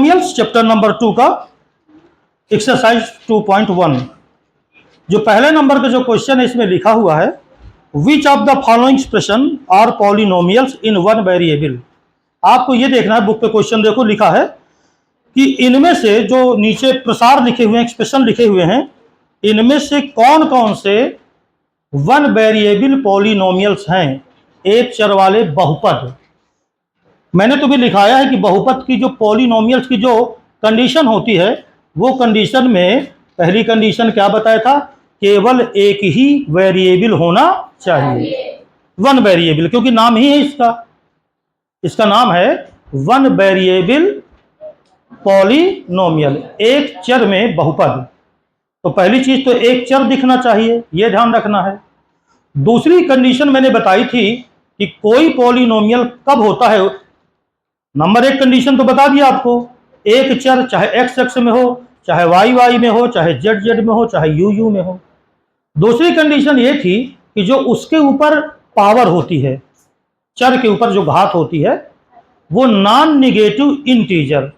Polynomials chapter number 2 का exercise 2.1। जो पहले नंबर का जो क्वेश्चन है इसमें लिखा हुआ है, which of the following expression are polynomials in one variable. आपको ये देखना है, बुक पे क्वेश्चन देखो, लिखा है कि इनमें से जो नीचे प्रसार लिखे हुए हैं, एक्सप्रेशन लिखे हुए हैं, इनमें से कौन कौन से वन वेरिएबल पॉलिनोमियल्स हैं, एक चर वाले बहुपद। मैंने तुम्हें लिखाया है कि बहुपद की जो पॉलिनोमियल्स की जो कंडीशन होती है, वो कंडीशन में पहली कंडीशन क्या बताया था, केवल एक ही वेरिएबल होना चाहिए, वन वेरिएबल, क्योंकि नाम ही है इसका नाम है वन वेरिएबल पॉलिनोमियल, एक चर में बहुपद। तो पहली चीज तो एक चर दिखना चाहिए, यह ध्यान रखना है। दूसरी कंडीशन मैंने बताई थी कि कोई पॉलिनोमियल कब होता है। नंबर एक कंडीशन तो बता दिया आपको, एक चर चाहे एक्स एक्स में हो, चाहे वाई वाई में हो, चाहे जेड जेड में हो, चाहे यू यू में हो। दूसरी कंडीशन ये थी कि जो उसके ऊपर पावर होती है, चर के ऊपर जो घात होती है, वो non negative integer.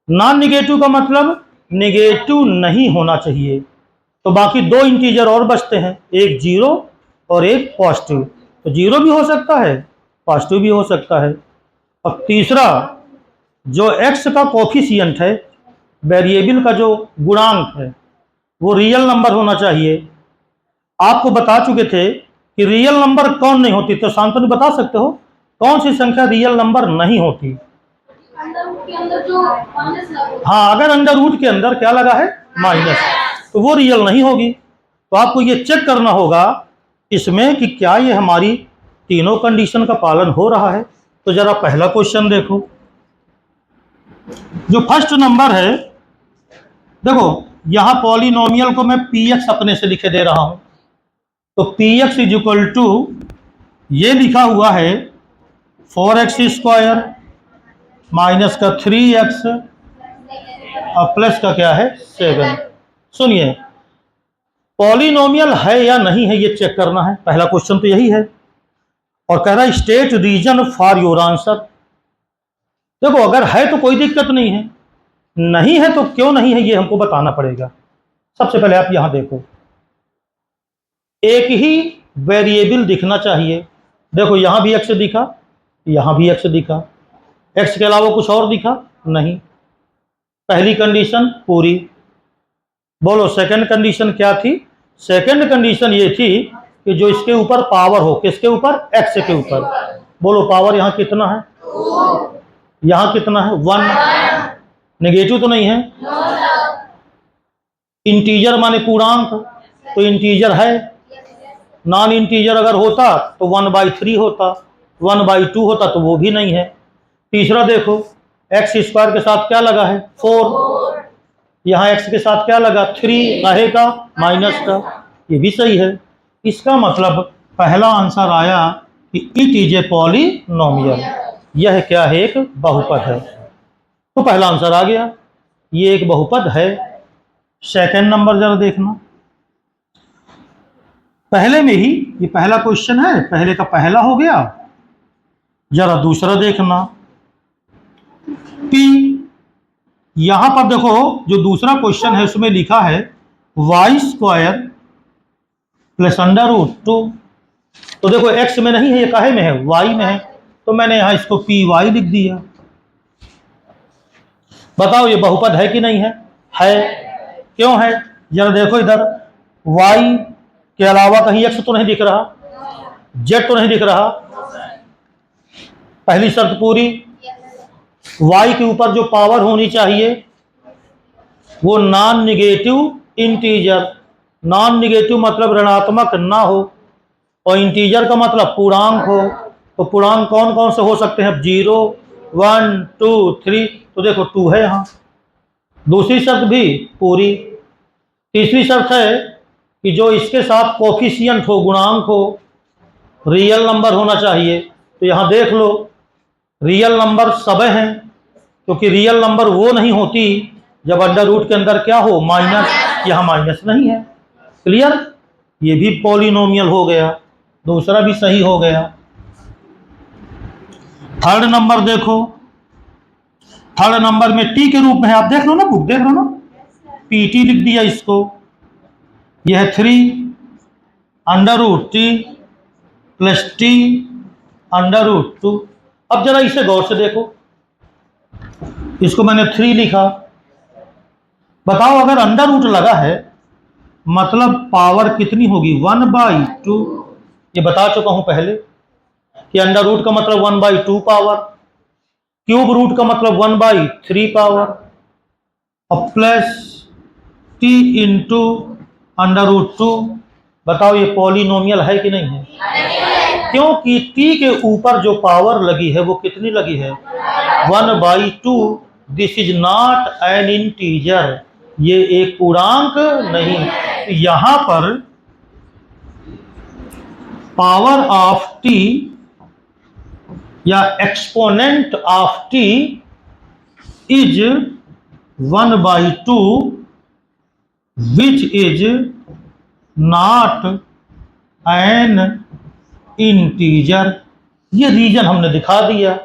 Non negative का मतलब निगेटिव नहीं होना चाहिए। तो बाकी दो इंटीजर और बचते हैं, एक जीरो और एक पॉजिटिव। तो जीरो भी हो सकता है, पॉजिटिव भी हो सकता है। और तीसरा, जो एक्स का कोफिशिएंट है, वेरिएबल का जो गुणांक है, वो रियल नंबर होना चाहिए। आपको बता चुके थे कि रियल नंबर कौन नहीं होती, तो शांतनु बता सकते हो कौन सी संख्या रियल नंबर नहीं होती? अंडर रूट के अंदर जो माइनस लगा। हाँ, अगर अंडर रूट के अंदर क्या लगा है, माइनस, तो वो रियल नहीं होगी। तो आपको ये चेक करना होगा इसमें कि क्या ये हमारी तीनों कंडीशन का पालन हो रहा है। तो जरा पहला क्वेश्चन देखो, जो फर्स्ट नंबर है, देखो यहां पॉलिनोमियल को मैं px अपने से लिखे दे रहा हूं। तो px इज इक्वल टू, ये लिखा हुआ है 4x² माइनस का 3x और प्लस का क्या है 7। सुनिए, पॉलिनोमियल है या नहीं है ये चेक करना है, पहला क्वेश्चन तो यही है। और कह रहा है state reason for your answer. देखो अगर है तो कोई दिक्कत नहीं है, नहीं है तो क्यों नहीं है ये हमको बताना पड़ेगा। सबसे पहले आप यहां देखो, एक ही वेरिएबल दिखना चाहिए। देखो यहां भी एक्स दिखा, यहां भी एक्स दिखा, एक्स के अलावा कुछ और दिखा नहीं। पहली कंडीशन पूरी। बोलो सेकंड कंडीशन क्या थी? सेकंड कंडीशन ये थी कि जो इसके ऊपर पावर हो, किसके ऊपर? एक्स के ऊपर। बोलो पावर यहां कितना है? यहां कितना है? 1। नेगेटिव तो नहीं है? इंटीजर माने पूर्णांक, तो इंटीजर है। नॉन इंटीजर अगर होता तो 1/3 होता, 1/2 होता तो वो भी नहीं है। तीसरा देखो, x² के साथ क्या लगा है? 4। यहाँ x के साथ क्या लगा? 3 काहे का? माइनस का। ये भी सही है। इसका मतलब पहला आंसर आया कि इट इज ए पॉलिनोमियल, यह क्या है? एक बहुपद है। तो पहला आंसर आ गया, ये एक बहुपद है। सेकंड नंबर जरा देखना, पहले में ही ये पहला क्वेश्चन है, पहले का पहला हो गया। जरा दूसरा देखना, P। यहां पर देखो जो दूसरा क्वेश्चन है उसमें लिखा है y² प्लस √2। तो देखो x में नहीं है, ये काहे में है? y में है। तो मैंने यहां इसको py लिख दिया। बताओ ये बहुपद है कि नहीं है? है। क्यों है? जरा देखो इधर, y के अलावा कहीं x तो नहीं दिख रहा, z तो नहीं दिख रहा। पहली शर्त पूरी, y के ऊपर जो पावर होनी चाहिए वो non negative integer. Non negative मतलब ऋणात्मक ना हो, और इंटीजर का मतलब पूर्णांक हो। तो पूर्णांक कौन कौन से हो सकते हैं? 0, 1, 2, 3। तो देखो 2 है यहाँ। दूसरी शर्त भी पूरी। तीसरी शर्त है कि जो इसके साथ कोफिशिएंट हो, गुणांक हो, रियल नंबर होना चाहिए। तो यहाँ देख लो, रियल नंबर सब हैं, क्योंकि रियल नंबर वो नहीं होती जब अंडर रूट के अंदर क्या हो? माइनस। यहाँ माइनस नहीं है। क्लियर? ये भी पॉलिनोमियल हो गया, दूसरा भी सही हो गया। थर्ड नंबर देखो, थर्ड नंबर में टी के रूप में है, आप देख लो ना, बुक देख लो ना, पीटी लिख दिया इसको। यह है 3 √t प्लस टी √2। अब जरा इसे गौर से देखो, इसको मैंने 3 लिखा। बताओ अगर अंडर रूट लगा है मतलब पावर कितनी होगी, 1/2। ये बता चुका हूं पहले कि अंडर रूट का मतलब 1/2 पावर, क्यूब रूट का मतलब 1/3 पावर, और प्लस टी इंटू √2। बताओ ये पॉलिनोमियल है कि नहीं है? क्योंकि टी के ऊपर जो पावर लगी है वो कितनी लगी है, 1/2। This is not an integer, ये एक पूर्णांक नहीं। यहां पर पावर ऑफ टी या exponent of T is 1/2 which is not an integer. ये रीजन हमने दिखा दिया।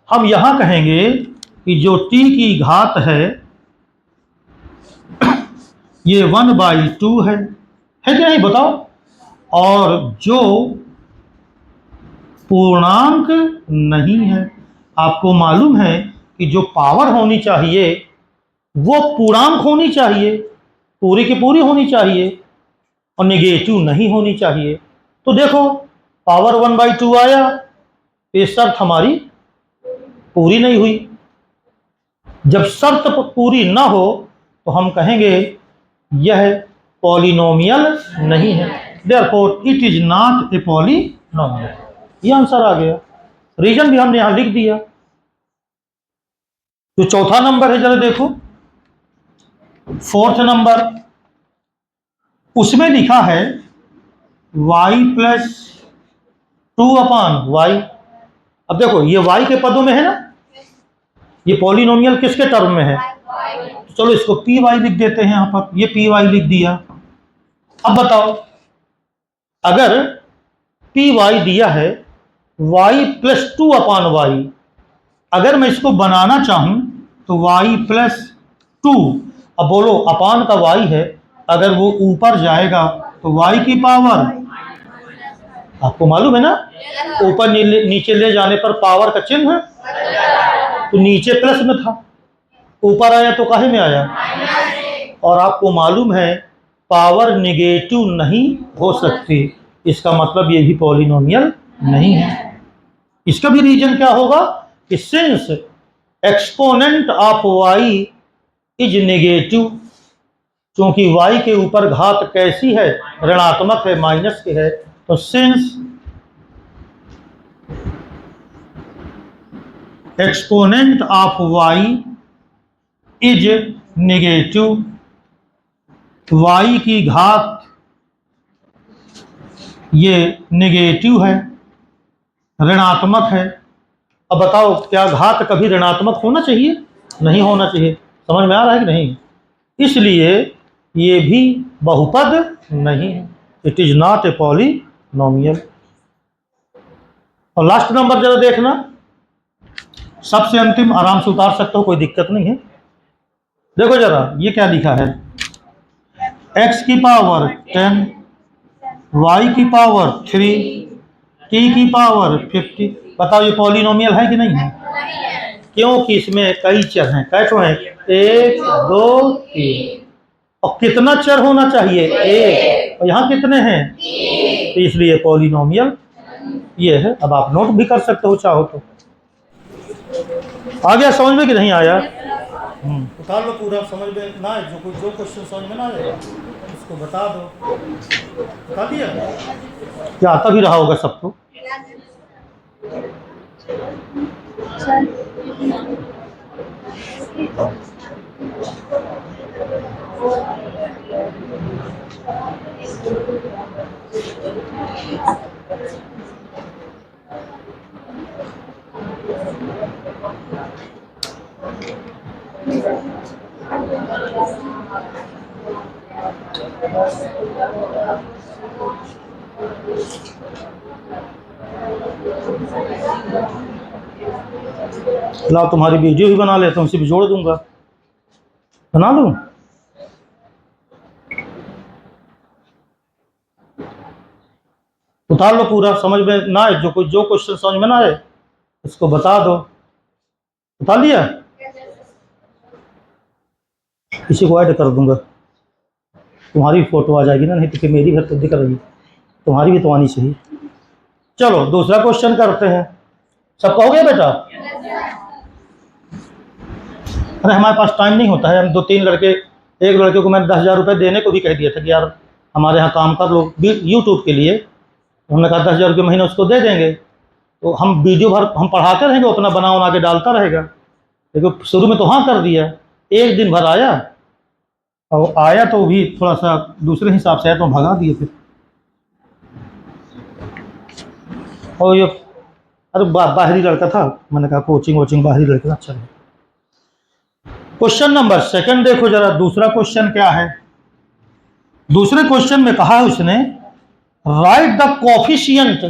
हम यहां कहेंगे कि जो टी की घात है ये 1/2 है कि नहीं बताओ, और जो पूर्णांक नहीं है। आपको मालूम है कि जो पावर होनी चाहिए वो पूर्णांक होनी चाहिए, पूरी की पूरी होनी चाहिए, और नेगेटिव नहीं होनी चाहिए। तो देखो पावर 1/2 आया, ये शर्त हमारी पूरी नहीं हुई। जब शर्त पूरी ना हो तो हम कहेंगे यह पॉलिनोमियल नहीं है, therefore it is not a polynomial. ये आंसर आ गया, रीजन भी हमने यहां लिख दिया। जो चौथा नंबर है जरा देखो, फोर्थ नंबर, उसमें लिखा है y + 2/y। अब देखो ये y के पदों में है ना, ये पॉलिनोमियल किसके टर्म में है, चलो इसको पी वाई लिख देते हैं, यहां पर ये पी वाई लिख दिया। अब बताओ अगर पी वाई दिया है y + 2/y, अगर मैं इसको बनाना चाहूं तो y + 2, अब बोलो अपान का y है, अगर वो ऊपर जाएगा तो y की पावर, आपको मालूम है ना ऊपर नीचे ले जाने पर पावर का चिन्ह है, तो नीचे प्लस में था, ऊपर आया तो काहे में आया, और आपको मालूम है पावर नेगेटिव नहीं हो सकती, इसका मतलब ये भी पॉलिनोमियल नहीं है। इसका भी रीजन क्या होगा कि since exponent of y is negative, क्योंकि y के ऊपर घात कैसी है, ऋणात्मक है, माइनस के है, तो since exponent of y is negative, y की घात ये नेगेटिव है, ऋणात्मक है। अब बताओ क्या घात कभी ऋणात्मक होना चाहिए, नहीं होना चाहिए, समझ में आ रहा है कि नहीं, इसलिए ये भी बहुपद नहीं है, it is not a polynomial. और लास्ट नंबर जरा देखना, सबसे अंतिम, आराम से उतार सकते हो, कोई दिक्कत नहीं है। देखो जरा ये क्या लिखा है, x की पावर 10, y की पावर 3, t की पावर 50। बताओ ये पॉलिनोमियल है कि नहीं है, क्योंकि इसमें कई चर हैं, कैसे हैं, 1 2 3, और कितना चर होना चाहिए, 1, और यहाँ कितने हैं, तो इसलिए पॉलिनोमियल ये है। अब आप नोट भी कर सकते हो चाहो तो। आ गया समझ में कि नहीं आया, उतार लो पूरा, समझ में ना आए जो क्वेश्चन समझ में ना आए उसको बता दो, बता दिया क्या, आता भी रहा होगा सबको। लाओ तुम्हारी वीडियो भी बना लेता हूँ, इसे भी जोड़ दूंगा। बना लूँ? उतार लो पूरा, समझ में ना आए जो क्वेश्चन समझ में ना आए उसको बता दो। उतार लिया? किसी को ऐड कर दूंगा, तुम्हारी फोटो आ जाएगी ना, नहीं तो फिर मेरी घर तो दिख रही है, तुम्हारी भी तो आनी चाहिए। चलो दूसरा क्वेश्चन करते हैं। सब कहोगे बेटा? अरे हमारे पास टाइम नहीं होता है, हम 2-3 लड़के, एक लड़के को मैंने 10,000 रुपये देने को भी कह दिया था कि यार हमारे यहाँ काम कर लो यूट्यूब के लिए। हमने कहा 10,000 रुपये महीना उसको दे देंगे, तो हम वीडियो भर हम पढ़ाते रहेंगे, अपना बना के डालता रहेगा। लेकिन शुरू में तो हाँ कर दिया, एक दिन भर आया, और आया तो भी थोड़ा सा दूसरे हिसाब से आया तो भगा दिए फिर। और ये अरे बाहरी लड़का था, मैंने कहा कोचिंग बाहरी लड़का। अच्छा क्वेश्चन नंबर 2 देखो जरा, दूसरा क्वेश्चन क्या है। दूसरे क्वेश्चन में कहा है उसने, राइट द कोफिशिएंट।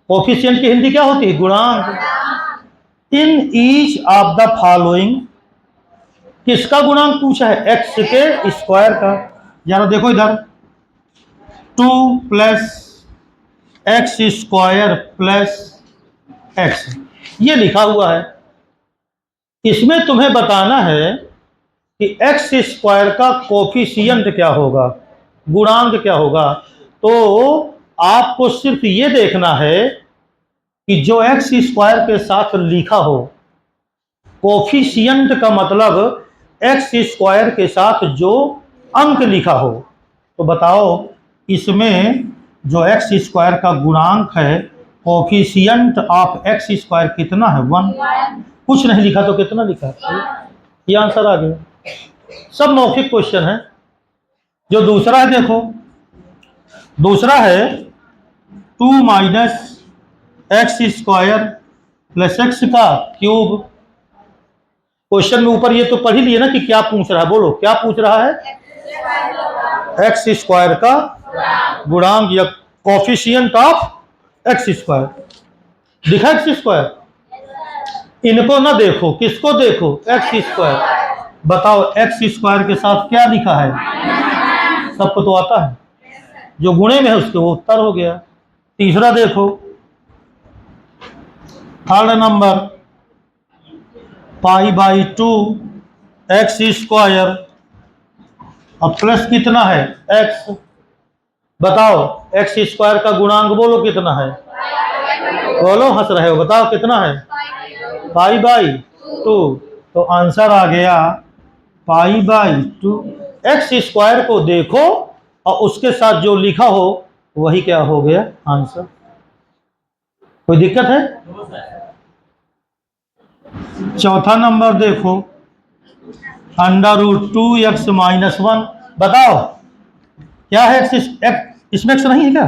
कोफिशिएंट की हिंदी क्या होती है? गुणांक। In each of the following, किसका गुणांक पूछा है? एक्स के स्क्वायर का। जरा देखो इधर, 2 + एक्स स्क्वायर प्लस एक्स, ये लिखा हुआ है। इसमें तुम्हें बताना है कि एक्स स्क्वायर का कोफिशिएंट क्या होगा, गुणांक क्या होगा। तो आपको सिर्फ ये देखना है कि जो एक्स स्क्वायर के साथ लिखा हो, कोफिशिएंट का मतलब एक्स स्क्वायर के साथ जो अंक लिखा हो। तो बताओ इसमें जो एक्स स्क्वायर का गुणांक है, कोफिशिएंट ऑफ एक्स स्क्वायर कितना है? 1। कुछ नहीं लिखा तो कितना लिखा है? ये आंसर आ गया। सब मौखिक क्वेश्चन है। जो दूसरा है देखो, दूसरा है 2 - एक्स स्क्वायर प्लस एक्स का क्यूब। क्वेश्चन में ऊपर ये तो पढ़ ही लिए ना कि क्या पूछ रहा है, बोलो क्या पूछ रहा है? एक्स स्क्वायर का गुणांक या कोफिशिएंट ऑफ एक्स स्क्वायर। दिखा एक्स स्क्वायर? इनको ना देखो, किसको देखो? X square. बताओ एक्स स्क्वायर के साथ क्या लिखा है? सबको तो आता है, जो गुणे में है उसके वो उत्तर हो गया। तीसरा देखो, 3rd नंबर, π/2 एक्स स्क्वायर अब प्लस कितना है? एक्स। बताओ एक्स स्क्वायर का गुणांक बोलो कितना है? बोलो, हंस रहे हो, बताओ कितना है? π/2। तो आंसर आ गया π/2। एक्स स्क्वायर को देखो और उसके साथ जो लिखा हो वही क्या हो गया? आंसर। कोई दिक्कत है? चौथा नंबर देखो, √2x - 1। बताओ क्या है? इसमें एक्स नहीं है क्या?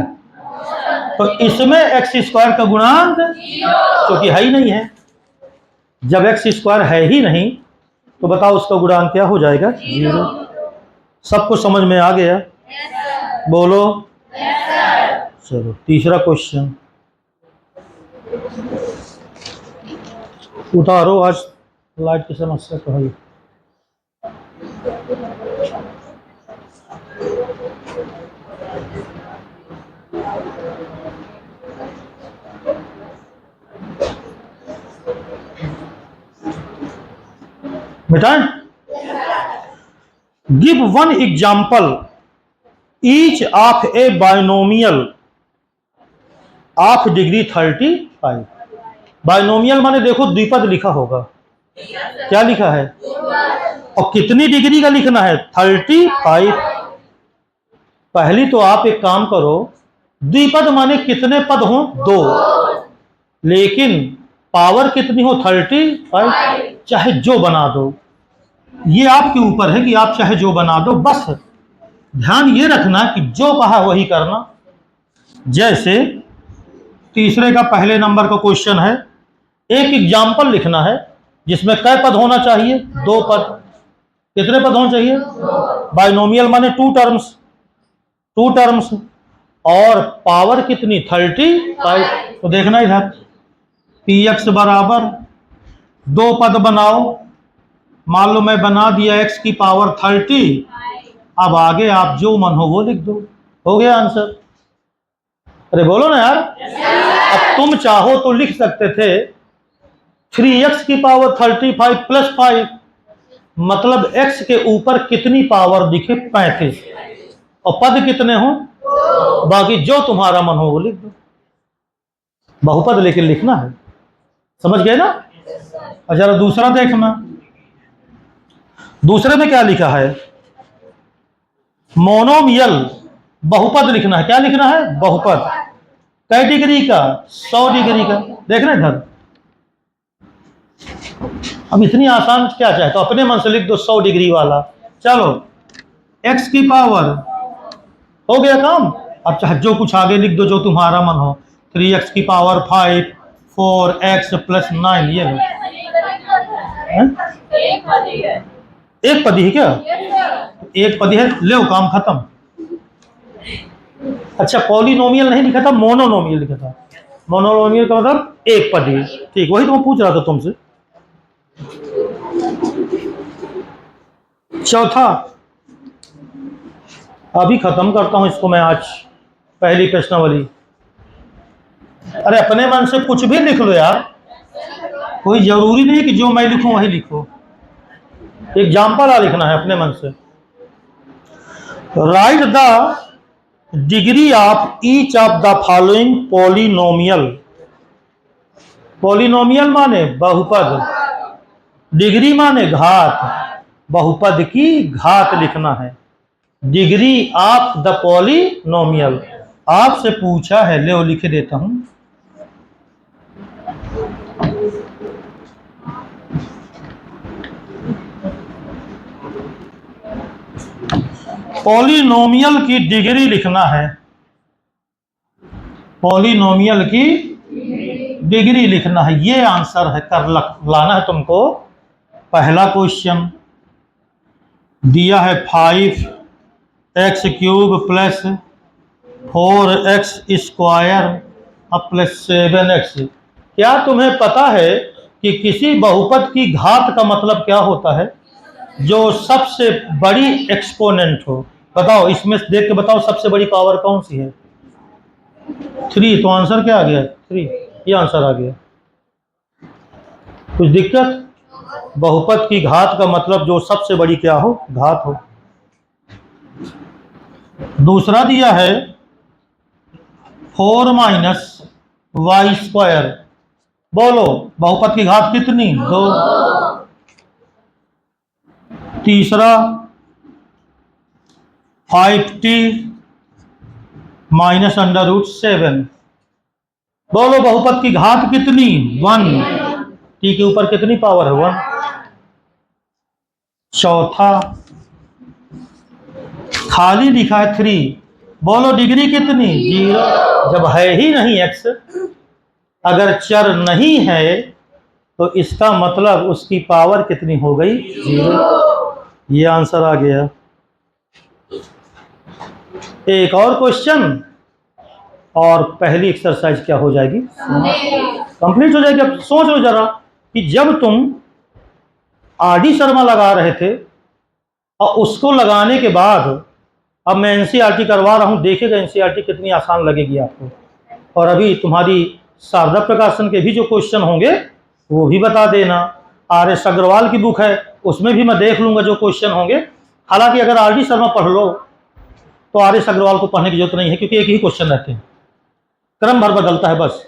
तो इसमें एक्स स्क्वायर का गुणांक क्योंकि है ही नहीं है। जब एक्स स्क्वायर है ही नहीं तो बताओ उसका गुणांक क्या हो जाएगा? 0। सबको समझ में आ गया? बोलो। चलो तीसरा क्वेश्चन उतारो, आज लाइट की समस्या तो है। बेटा give 1 example each of A binomial of degree 35। Binomial माने देखो द्विपद लिखा होगा, क्या लिखा है? और कितनी डिग्री का लिखना है? 35। पहली तो आप एक काम करो, द्विपद माने कितने पद हो? 2, लेकिन पावर कितनी हो? 35। चाहे जो बना दो, ये आपके ऊपर है कि आप चाहे जो बना दो, बस ध्यान ये रखना कि जो कहा वही करना। जैसे तीसरे का पहले नंबर का क्वेश्चन है, एक एग्जाम्पल लिखना है जिसमें कै पद होना चाहिए? 2 पद। कितने पद होने चाहिए? बाइनोमियल माने 2 टर्म्स और पावर कितनी? 35। तो देखना इधर, पी एक्स बराबर, दो पद बनाओ, मान लो मैं बना दिया एक्स की पावर 30, अब आगे आप जो मन हो वो लिख दो, हो गया आंसर। अरे बोलो ना यार। अब तुम चाहो तो लिख सकते थे 3x की पावर 35 प्लस 5, मतलब x के ऊपर कितनी पावर दिखे 35, और पद कितने हो, बाकी जो तुम्हारा मन हो वो लिख दो। बहुपद लेकिन लिखना है, समझ गए ना। और जरा दूसरा देखना, दूसरे में क्या लिखा है, मोनोमियल बहुपद लिखना है। क्या लिखना है, बहुपद। कै डिग्री का, 100 डिग्री का। देखना इधर, अब इतनी आसान क्या चाहे तो अपने मन से लिख दो 100 डिग्री वाला। चलो x की पावर, हो गया काम। अब चाहे जो कुछ आगे लिख दो जो तुम्हारा मन हो, 3x की पावर 5, 4x प्लस 9, ये लो। एक पदी है क्या, एक पदी है, ले काम खत्म। अच्छा पॉलिनोमियल नहीं लिखा था, मोनोनोमियल लिखा था। मोनोनोमियल का मतलब एक पदी, ठीक, वही तो मैं पूछ रहा था तुमसे। चौथा, अभी खत्म करता हूं इसको मैं आज, पहली प्रश्नावली। अरे अपने मन से कुछ भी लिख लो यार, कोई जरूरी नहीं कि जो मैं लिखूं वही लिखो, एग्जाम्पल आ लिखना है अपने मन से। Right the degree of each of the following polynomial. Polynomial माने बहुपद, डिग्री माने घात, बहुपद की घात लिखना है। डिग्री ऑफ द पॉलिनोमियल आपसे पूछा है, ले लिख देता हूं। पॉलिनोमियल की डिग्री लिखना है, पॉलिनोमियल की डिग्री लिखना है, ये आंसर है, कर लाना है तुमको। पहला क्वेश्चन दिया है 5x cube plus 4x square plus 7x। क्या तुम्हें पता है कि किसी बहुपद की घात का मतलब क्या होता है, जो सबसे बड़ी एक्सपोनेंट हो। बताओ इसमें देख के बताओ सबसे बड़ी पावर कौन सी है, 3, तो आंसर क्या आ गया, 3, ये आंसर आ गया। कुछ दिक्कत, बहुपद की घात का मतलब जो सबसे बड़ी क्या हो, घात हो। दूसरा दिया है 4 माइनस वाई स्क्वायर, बोलो बहुपद की घात कितनी, 2। तीसरा 5t माइनस अंडर रूट 7, बोलो बहुपद की घात कितनी, 1। t के ऊपर कितनी पावर है, 1। चौथा खाली लिखा है 3, बोलो डिग्री कितनी, 0। जब है ही नहीं x, अगर चर नहीं है तो इसका मतलब उसकी पावर कितनी हो गई, 0। ये आंसर आ गया। एक और क्वेश्चन और पहली एक्सरसाइज क्या हो जाएगी, कंप्लीट हो जाएगी। अब सोच लो जरा कि जब तुम आरडी शर्मा लगा रहे थे और उसको लगाने के बाद अब मैं एनसीईआरटी करवा रहा हूं, देखिएगा एनसीईआरटी कितनी आसान लगेगी आपको। और अभी तुम्हारी शारदा प्रकाशन के भी जो क्वेश्चन होंगे वो भी बता देना। आर.एस. अग्रवाल की बुक है, उसमें भी मैं देख लूंगा जो क्वेश्चन होंगे। हालांकि अगर आर.डी. शर्मा पढ़ लो तो आर.एस. अग्रवाल को पढ़ने की जरूरत नहीं है, क्योंकि एक ही क्वेश्चन रहते हैं, क्रम भर बदलता है बस।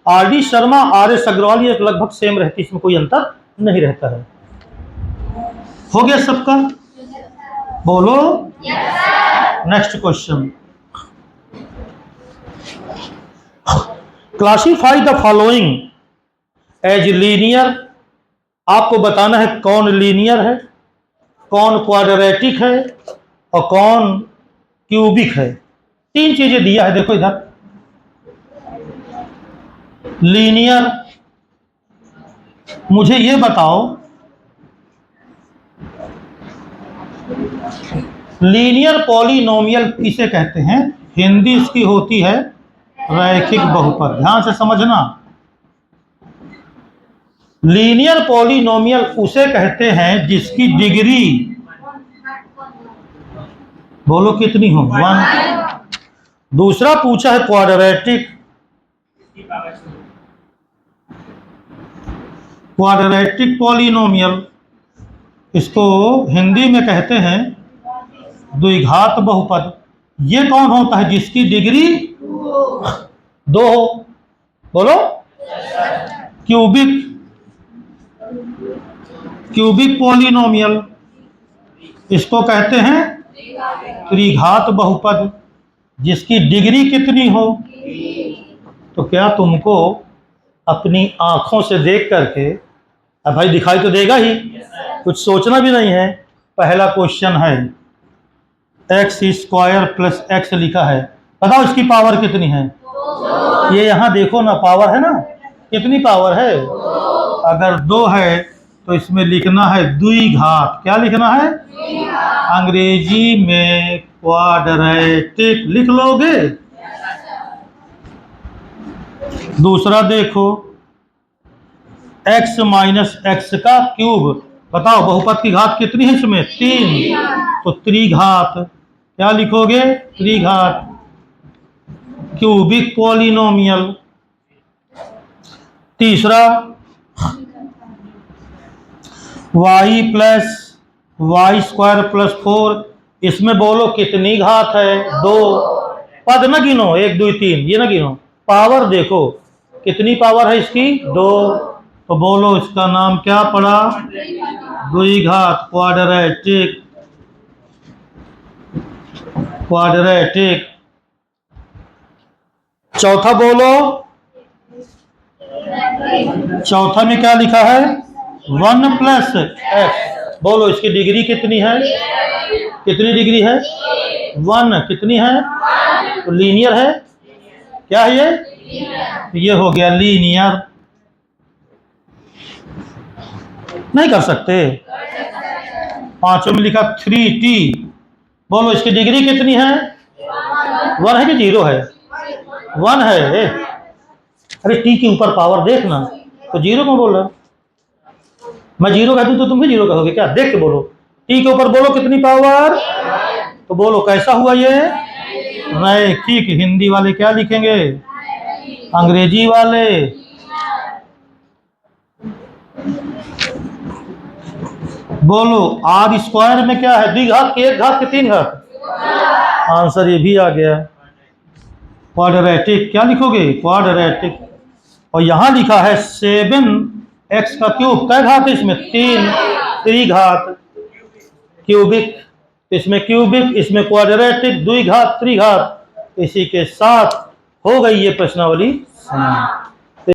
आर.डी. शर्मा, आर.एस. अग्रवाल ये लगभग सेम रहती है, इसमें कोई अंतर नहीं रहता है। हो गया सबका, बोलो next question. Classify the following as linear. आपको बताना है कौन लीनियर है, कौन क्वाड्रेटिक है और कौन क्यूबिक है। 3 चीजें दिया है, देखो इधर। लीनियर, मुझे ये बताओ लीनियर पॉलिनोमियल किसे कहते हैं। हिंदी इसकी होती है रैखिक बहुपद। ध्यान से समझना, लीनियर पॉलिनोमियल उसे कहते हैं जिसकी डिग्री, बोलो कितनी हो, 1। दूसरा पूछा है क्वाड्रेटिक, क्वाड्रेटिक पॉलिनोमियल, इसको हिंदी में कहते हैं द्विघात बहुपद। ये कौन होता है जिसकी डिग्री 2 हो, बोलो। क्यूबिक, क्यूबिक पॉलिनोमियल, इसको कहते हैं त्रिघात बहुपद जिसकी डिग्री कितनी हो। तो क्या तुमको अपनी आंखों से देख करके, अब भाई दिखाई तो देगा ही, कुछ सोचना भी नहीं है। पहला क्वेश्चन है x² + x लिखा है, बताओ इसकी पावर कितनी है। ये यहाँ देखो ना, पावर है ना, कितनी पावर है। अगर 2 है तो इसमें लिखना है द्विघात। क्या लिखना है, अंग्रेजी में क्वाड्रेटिक लिख लोगे। दूसरा देखो x - x का क्यूब, बताओ बहुपद की घात कितनी है इसमें, 3, तो त्रिघात। क्या लिखोगे, त्रिघात। Cubic polynomial. तीसरा y + y² + 4, इसमें बोलो कितनी घात है, 2। पद न गिनो, 1 2 3 ये ना गिनो, पावर देखो कितनी पावर है इसकी, 2। तो बोलो इसका नाम क्या पड़ा, द्विघात, क्वाड्रेटिक, क्वाड्रेटिक। चौथा बोलो, चौथा में क्या लिखा है, 1 + x, बोलो इसकी डिग्री कितनी है, कितनी डिग्री है, 1। कितनी है, तो लीनियर है। क्या है ये हो गया लीनियर। नहीं कर सकते। पांचों में लिखा 3t, बोलो इसकी डिग्री कितनी है, 1 है कि 0 है, 1 है। अरे t के ऊपर पावर देखना, तो 0 क्यों बोल रहा, मैं 0 कह दूं तो तुम भी 0 कहोगे क्या, देख के बोलो। t के ऊपर बोलो कितनी पावर, तो बोलो कैसा हुआ ये, रैखिक। हिंदी वाले क्या लिखेंगे, अंग्रेजी वाले। बोलो r² में क्या है, द्विघात की 1 घात की 3 घात, आंसर ये भी आ गया, क्वाड्रेटिक। क्या लिखोगे, क्वाड्रेटिक। और यहां लिखा है 7x का क्यूब, क्या घात है इसमें, 3, त्रिघात। क्यूबिक, इसमें क्यूबिक, इसमें क्वाड्रेटिक, द्विघात, त्रिघात। इसी के साथ हो गई ये प्रश्नावली समाप्त।